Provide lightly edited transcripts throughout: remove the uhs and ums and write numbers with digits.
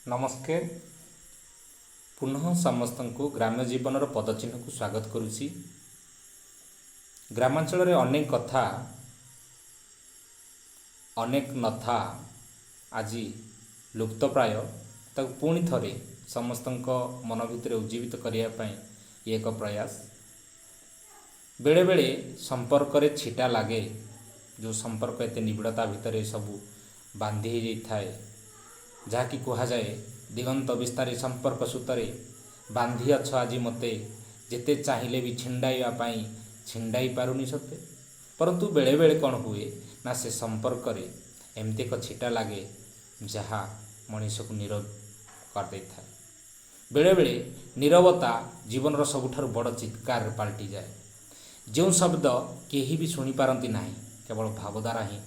नमस्कार। पुनः समस्त को ग्राम्य जीवन पदचिन्ह को स्वागत करुच्ची। ग्रामांचल रे अनेक कथा अनेक नथा आज लुप्तप्राय ताकू पुणी थरे समस्त मन भितर उज्जीवित करने एक प्रयास। बेले बेले संपर्क रे छिटा लगे, जो संपर्क एत निबिड़ता भितर सब बांधि जाए, जहाँकि कह जाए दिगंत विस्तारी संपर्क सूत्रे बांधि अछ आज मते, जेते चाहिए भी छिंडाइवाई छिंडाई पारुनी सते। परंतु बेले बेले कौन हुए ना से संपर्क रे एमती एक छिटा लगे जहाँ मनीष को नीरव कर दे था। बेले बेले नीरवता जीवन रो सबुठारु बड़ चित्कार पलटि जाए। जो शब्द केही भी शुणी पारती ना, केवल भाव द्वारा ही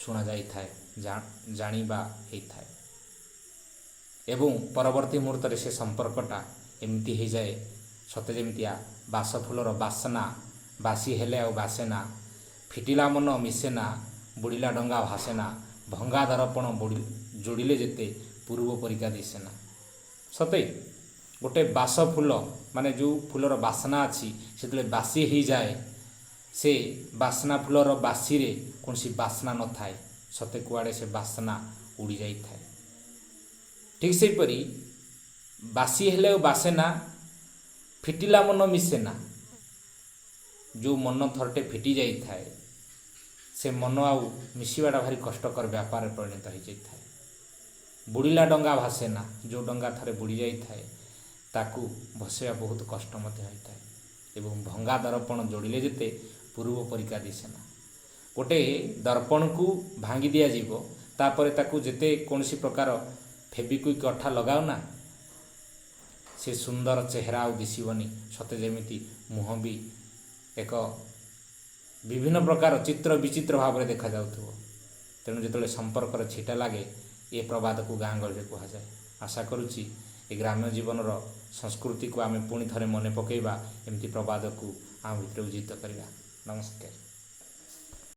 शुणा जाई थाए, जानिबा हेई थाए। एवं परवर्ती मुहूर्त से संपर्कटा एमती हो जाए सते जमितिया बास फूलर बासना, बासी हेले आ बासेना, फिटिला मन मिसेना, बुड़िला डंगा भासेना, भंगा दर्पण जोड़िले जेते पूर्व परिका दिसेना। सते गोटे बास फूल माने जो फूलर बासना अच्छी से बासी हो जाए, से बासना फूलर बासी रे कौन सी बासना न थाए, सते कुआड़े से बासना उड़ी जाई थाए। ठीक से परी बासी हेले बासेना, फिटिला मन मिसेना, जो मन थरटे फिटी जाई थाए से मन आउ मिसवाटा भारी कष्टकर व्यापार परिणत हो जाई थाए। बुड़िला डंगा भासेना, जो डंगा थरे बुड़ी जाई थाए ताकू भसैया बहुत कष्ट मध्य होता है। एवं भंगा दर्पण जोड़िले जेते पूर्व परिका दिसेना। गोटे दर्पण को भांगी दिया जीवो, तापरे ताकू जेते कौनसी प्रकार फेबिक्विक अठा लगाओ ना, से सुंदर चेहरा आउ दिशबनी, सते जेमिति मुह भी एक विभिन्न प्रकार चित्र विचित्र भाव में देखा जाउथुवो। तेणु जो संपर्क छिटा लगे ये प्रवाद को गाँ गहली कह जाए। आशा करुच्ची ए ग्राम्य जीवन संस्कृति को आम पुणी थे मन पकईवा, एमती प्रवाद को आम भितर उज्जीवित करवा। नमस्कार।